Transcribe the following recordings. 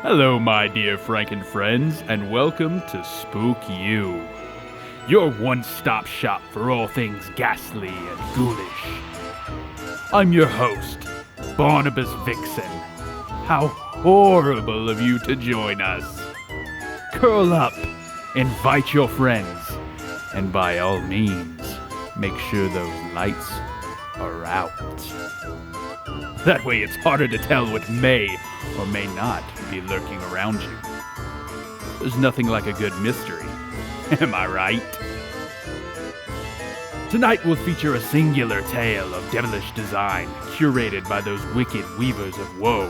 Hello, my dear Franken friends, and welcome to Spookyou, your one-stop shop for all things ghastly and ghoulish. I'm your host, Barnabas Vixen. How horrible of you to join us. Curl up, invite your friends, and by all means, make sure those lights are out. That way it's harder to tell what may or may not be lurking around you. There's nothing like a good mystery, am I right? Tonight will feature a singular tale of devilish design, curated by those wicked weavers of woe.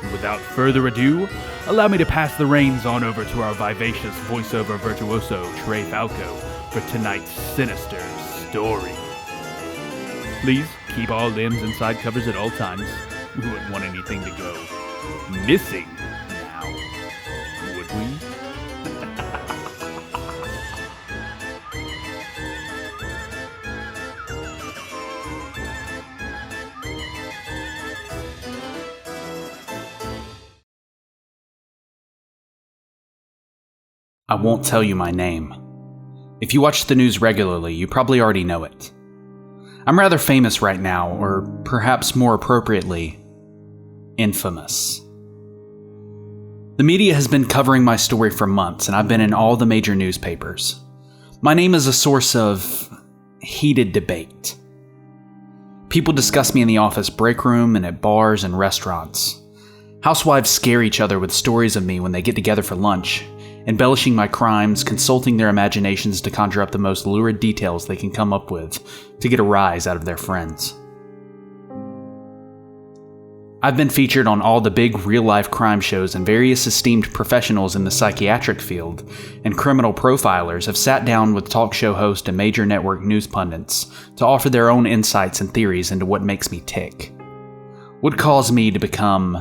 And without further ado, allow me to pass the reins on over to our vivacious voiceover virtuoso, Trey Falco, for tonight's sinister story. Please keep all limbs and side covers at all times. We wouldn't want anything to go missing now, would we? I won't tell you my name. If you watch the news regularly, you probably already know it. I'm rather famous right now, or perhaps more appropriately, infamous. The media has been covering my story for months, and I've been in all the major newspapers. My name is a source of heated debate. People discuss me in the office break room and at bars and restaurants. Housewives scare each other with stories of me when they get together for lunch, embellishing my crimes, consulting their imaginations to conjure up the most lurid details they can come up with to get a rise out of their friends. I've been featured on all the big real-life crime shows, and various esteemed professionals in the psychiatric field and criminal profilers have sat down with talk show hosts and major network news pundits to offer their own insights and theories into what makes me tick. What caused me to become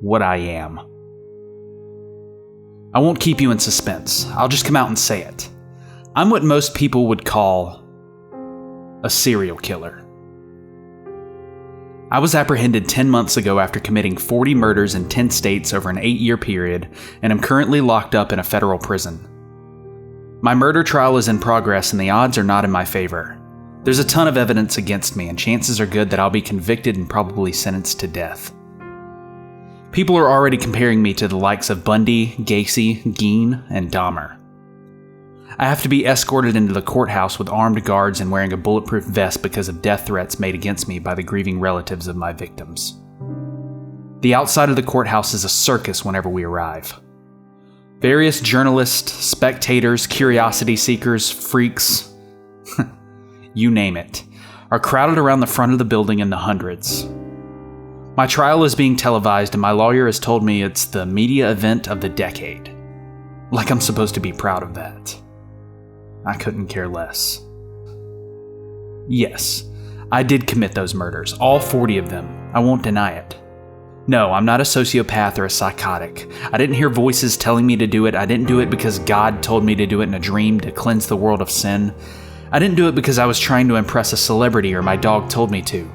what I am. I won't keep you in suspense. I'll just come out and say it. I'm what most people would call a serial killer. I was apprehended 10 months ago after committing 40 murders in 10 states over an 8-year period, and am currently locked up in a federal prison. My murder trial is in progress, and the odds are not in my favor. There's a ton of evidence against me, and chances are good that I'll be convicted and probably sentenced to death. People are already comparing me to the likes of Bundy, Gacy, Gein, and Dahmer. I have to be escorted into the courthouse with armed guards and wearing a bulletproof vest because of death threats made against me by the grieving relatives of my victims. The outside of the courthouse is a circus whenever we arrive. Various journalists, spectators, curiosity seekers, freaks, you name it, are crowded around the front of the building in the hundreds. My trial is being televised, and my lawyer has told me it's the media event of the decade. Like I'm supposed to be proud of that. I couldn't care less. Yes, I did commit those murders, all 40 of them. I won't deny it. No, I'm not a sociopath or a psychotic. I didn't hear voices telling me to do it. I didn't do it because God told me to do it in a dream to cleanse the world of sin. I didn't do it because I was trying to impress a celebrity or my dog told me to.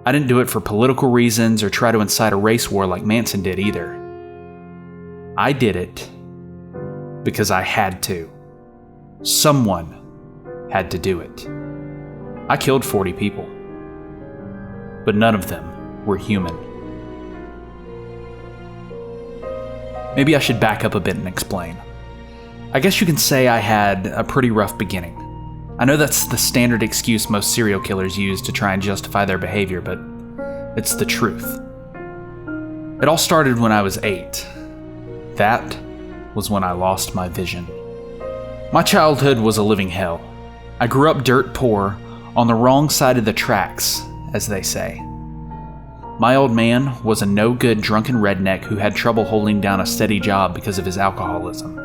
I didn't do it for political reasons or try to incite a race war like Manson did either. I did it because I had to. Someone had to do it. I killed 40 people, but none of them were human. Maybe I should back up a bit and explain. I guess you can say I had a pretty rough beginning. I know that's the standard excuse most serial killers use to try and justify their behavior, but it's the truth. It all started when I was 8. That was when I lost my vision. My childhood was a living hell. I grew up dirt poor, on the wrong side of the tracks, as they say. My old man was a no-good drunken redneck who had trouble holding down a steady job because of his alcoholism.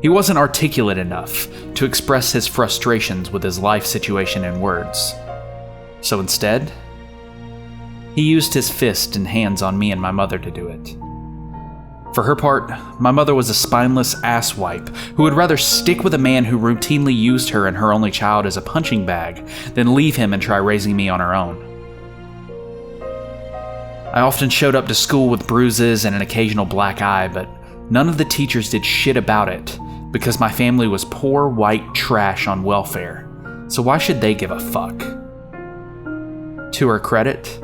He wasn't articulate enough to express his frustrations with his life situation in words. So instead, he used his fist and hands on me and my mother to do it. For her part, my mother was a spineless asswipe who would rather stick with a man who routinely used her and her only child as a punching bag than leave him and try raising me on her own. I often showed up to school with bruises and an occasional black eye, but none of the teachers did shit about it because my family was poor white trash on welfare, so why should they give a fuck? To her credit,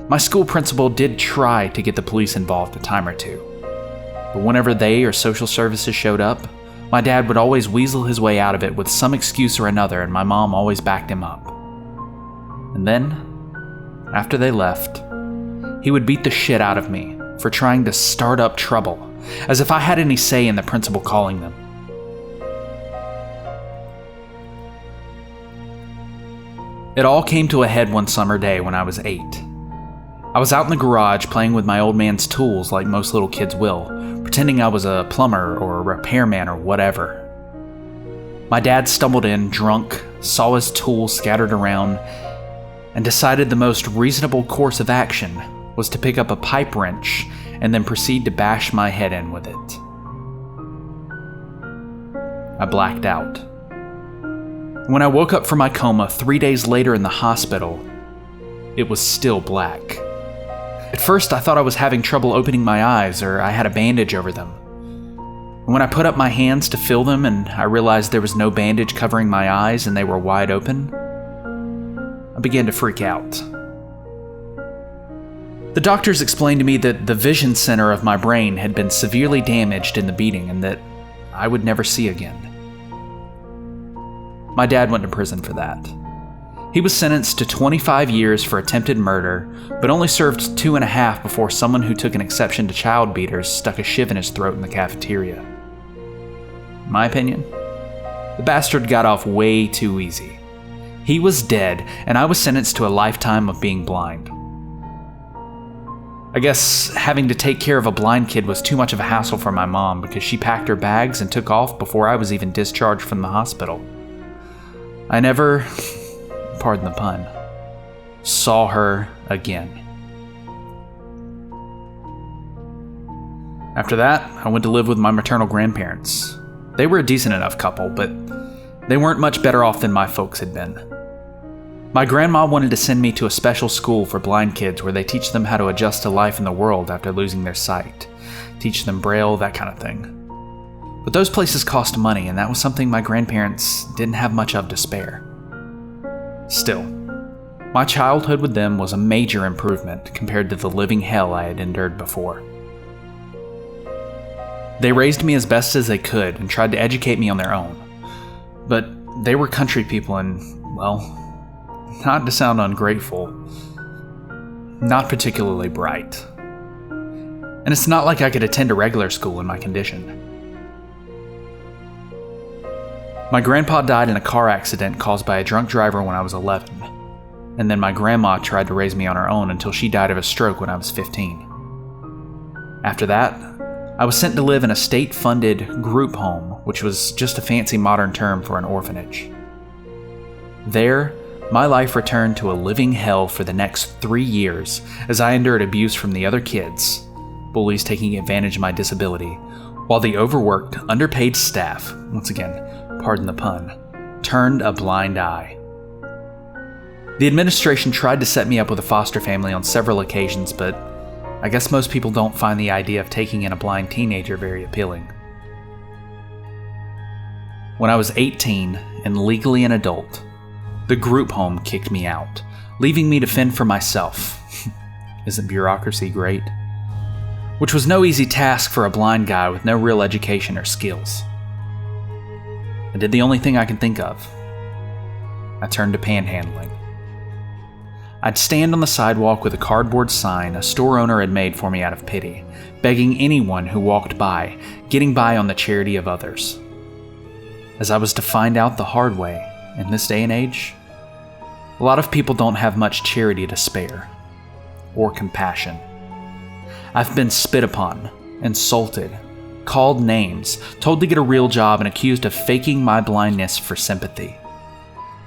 my school principal did try to get the police involved a time or two, but whenever they or social services showed up, my dad would always weasel his way out of it with some excuse or another, and my mom always backed him up. And then, after they left, he would beat the shit out of me for trying to start up trouble, as if I had any say in the principal calling them. It all came to a head one summer day when I was 8. I was out in the garage playing with my old man's tools like most little kids will, pretending I was a plumber or a repairman or whatever. My dad stumbled in, drunk, saw his tools scattered around, and decided the most reasonable course of action was to pick up a pipe wrench and then proceed to bash my head in with it. I blacked out. When I woke up from my coma 3 days later in the hospital, it was still black. At first, I thought I was having trouble opening my eyes or I had a bandage over them. When I put up my hands to feel them and I realized there was no bandage covering my eyes and they were wide open, I began to freak out. The doctors explained to me that the vision center of my brain had been severely damaged in the beating and that I would never see again. My dad went to prison for that. He was sentenced to 25 years for attempted murder, but only served 2.5 before someone who took an exception to child beaters stuck a shiv in his throat in the cafeteria. In my opinion, the bastard got off way too easy. He was dead, and I was sentenced to a lifetime of being blind. I guess having to take care of a blind kid was too much of a hassle for my mom because she packed her bags and took off before I was even discharged from the hospital. I never, pardon the pun, saw her again. After that, I went to live with my maternal grandparents. They were a decent enough couple, but they weren't much better off than my folks had been. My grandma wanted to send me to a special school for blind kids where they teach them how to adjust to life in the world after losing their sight, teach them Braille, that kind of thing. But those places cost money, and that was something my grandparents didn't have much of to spare. Still, my childhood with them was a major improvement compared to the living hell I had endured before. They raised me as best as they could and tried to educate me on their own. But they were country people and, well, not to sound ungrateful, not particularly bright. And it's not like I could attend a regular school in my condition. My grandpa died in a car accident caused by a drunk driver when I was 11, and then my grandma tried to raise me on her own until she died of a stroke when I was 15. After that, I was sent to live in a state-funded group home, which was just a fancy modern term for an orphanage. There, my life returned to a living hell for the next 3 years as I endured abuse from the other kids, bullies taking advantage of my disability, while the overworked, underpaid staff, once again, pardon the pun, turned a blind eye. The administration tried to set me up with a foster family on several occasions, but I guess most people don't find the idea of taking in a blind teenager very appealing. When I was 18 and legally an adult, the group home kicked me out, leaving me to fend for myself. Isn't bureaucracy great? Which was no easy task for a blind guy with no real education or skills. I did the only thing I can think of. I turned to panhandling. I'd stand on the sidewalk with a cardboard sign a store owner had made for me out of pity, begging anyone who walked by, getting by on the charity of others. As I was to find out the hard way, in this day and age, a lot of people don't have much charity to spare, or compassion. I've been spit upon, insulted, called names, told to get a real job, and accused of faking my blindness for sympathy.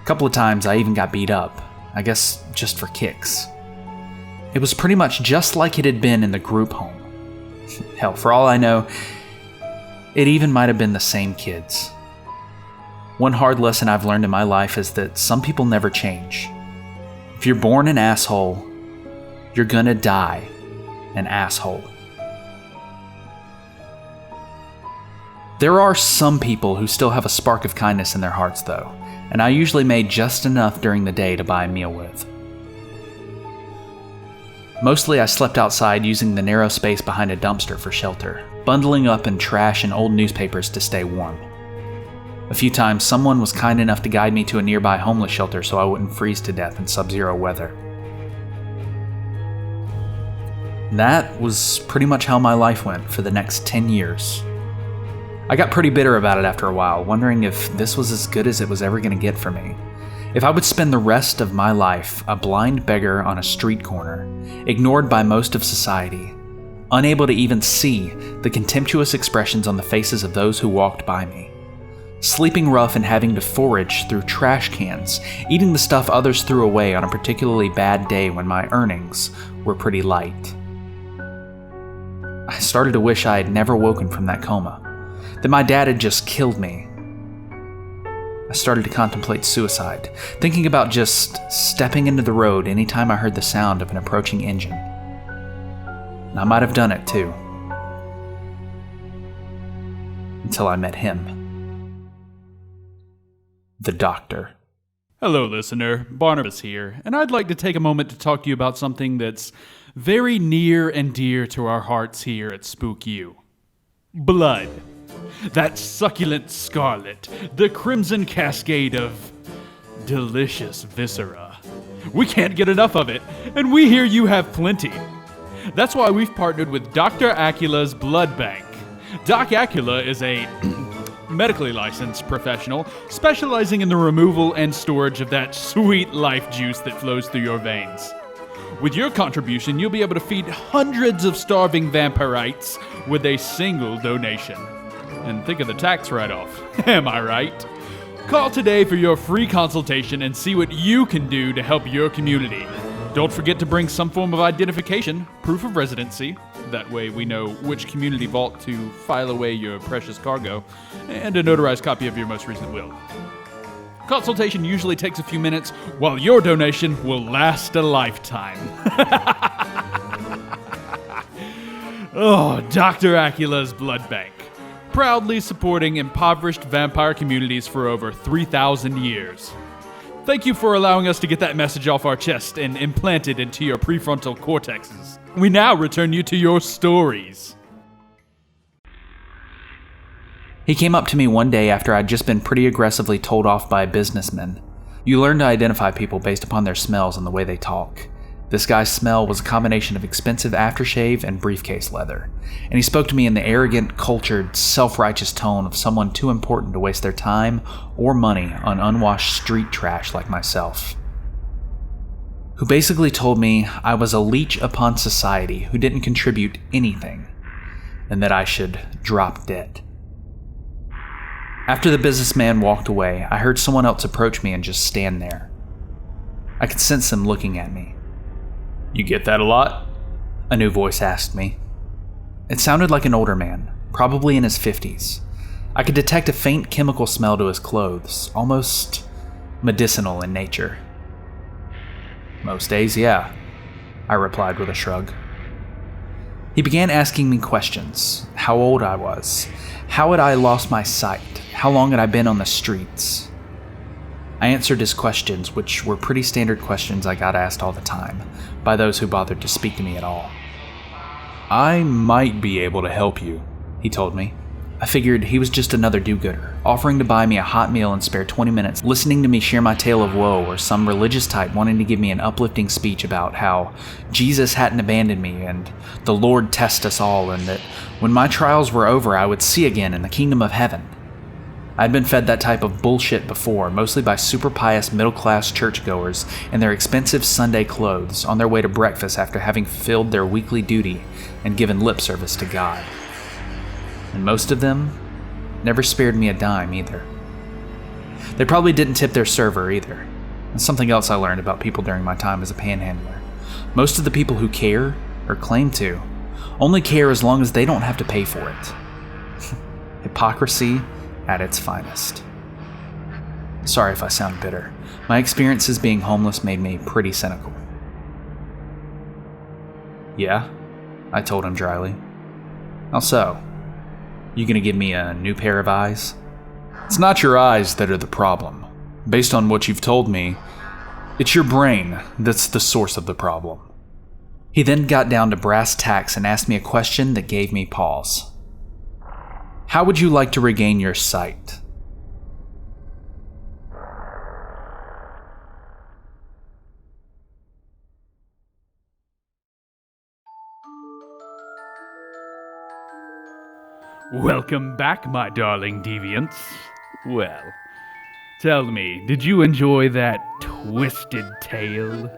A couple of times I even got beat up, I guess just for kicks. It was pretty much just like it had been in the group home. Hell, for all I know, it even might have been the same kids. One hard lesson I've learned in my life is that some people never change. If you're born an asshole, you're gonna die an asshole. There are some people who still have a spark of kindness in their hearts, though, and I usually made just enough during the day to buy a meal with. Mostly I slept outside using the narrow space behind a dumpster for shelter, bundling up in trash and old newspapers to stay warm. A few times, someone was kind enough to guide me to a nearby homeless shelter so I wouldn't freeze to death in sub-zero weather. That was pretty much how my life went for the next 10 years. I got pretty bitter about it after a while, wondering if this was as good as it was ever going to get for me. If I would spend the rest of my life a blind beggar on a street corner, ignored by most of society, unable to even see the contemptuous expressions on the faces of those who walked by me, sleeping rough and having to forage through trash cans, eating the stuff others threw away on a particularly bad day when my earnings were pretty light. I started to wish I had never woken from that coma, that my dad had just killed me. I started to contemplate suicide, thinking about just stepping into the road anytime I heard the sound of an approaching engine. And I might have done it too. Until I met him. The doctor. Hello, listener. Barnabas here, and I'd like to take a moment to talk to you about something that's very near and dear to our hearts here at Spookyou. Blood. That succulent scarlet, the crimson cascade of delicious viscera. We can't get enough of it, and we hear you have plenty. That's why we've partnered with Dr. Acula's Blood Bank. Doc Acula is a medically licensed professional specializing in the removal and storage of that sweet life juice that flows through your veins. With your contribution, you'll be able to feed hundreds of starving vampirites with a single donation. And think of the tax write-off. Am I right? Call today for your free consultation and see what you can do to help your community. Don't forget to bring some form of identification, proof of residency. That way we know which community vault to file away your precious cargo, and a notarized copy of your most recent will. Consultation usually takes a few minutes, while your donation will last a lifetime. Oh, Dr. Acula's Blood Bank. Proudly supporting impoverished vampire communities for over 3,000 years. Thank you for allowing us to get that message off our chest and implant it into your prefrontal cortexes. We now return you to your stories. He came up to me one day after I'd just been pretty aggressively told off by a businessman. You learn to identify people based upon their smells and the way they talk. This guy's smell was a combination of expensive aftershave and briefcase leather, and he spoke to me in the arrogant, cultured, self-righteous tone of someone too important to waste their time or money on unwashed street trash like myself. Who basically told me I was a leech upon society who didn't contribute anything, and that I should drop dead. After the businessman walked away, I heard someone else approach me and just stand there. I could sense them looking at me. You get that a lot? A new voice asked me. It sounded like an older man, probably in his 50s. I could detect a faint chemical smell to his clothes, almost medicinal in nature. Most days, yeah, I replied with a shrug. He began asking me questions. How old I was. How had I lost my sight? How long had I been on the streets? I answered his questions, which were pretty standard questions I got asked all the time, by those who bothered to speak to me at all. I might be able to help you, he told me. I figured he was just another do-gooder, offering to buy me a hot meal and spare 20 minutes listening to me share my tale of woe, or some religious type wanting to give me an uplifting speech about how Jesus hadn't abandoned me and the Lord test us all, and that when my trials were over I would see again in the kingdom of heaven. I'd been fed that type of bullshit before, mostly by super pious middle-class churchgoers in their expensive Sunday clothes on their way to breakfast after having fulfilled their weekly duty and given lip service to God. And most of them never spared me a dime either. They probably didn't tip their server either. That's something else I learned about people during my time as a panhandler. Most of the people who care, or claim to, only care as long as they don't have to pay for it. Hypocrisy at its finest. Sorry if I sound bitter. My experiences being homeless made me pretty cynical. Yeah? I told him dryly. How so? You gonna give me a new pair of eyes? It's not your eyes that are the problem. Based on what you've told me, it's your brain that's the source of the problem. He then got down to brass tacks and asked me a question that gave me pause. How would you like to regain your sight? Welcome back, my darling deviants. Well, tell me, did you enjoy that twisted tale?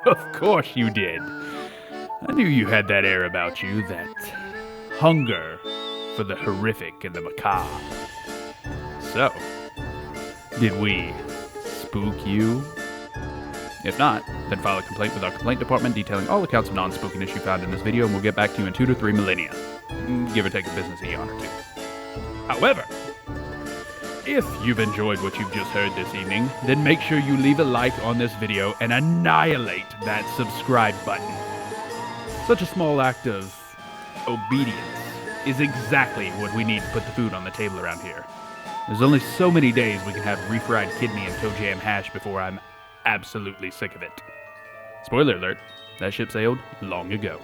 Of course you did. I knew you had that air about you, that hunger for the horrific and the macabre. So, did we spook you? If not, then file a complaint with our complaint department detailing all accounts of non-spookiness you found in this video, and we'll get back to you in 2 to 3 millennia. Give or take a business eon or two. However, if you've enjoyed what you've just heard this evening, then make sure you leave a like on this video and annihilate that subscribe button. Such a small act of obedience is exactly what we need to put the food on the table around here. There's only so many days we can have refried kidney and toe jam hash before I'm absolutely sick of it. Spoiler alert, that ship sailed long ago.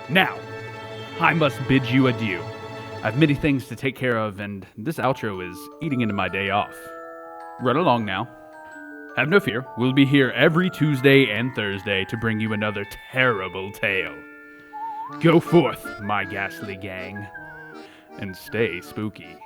Now, I must bid you adieu. I've many things to take care of, and this outro is eating into my day off. Run along now. Have no fear, we'll be here every Tuesday and Thursday to bring you another terrible tale. Go forth, my ghastly gang, and stay spooky.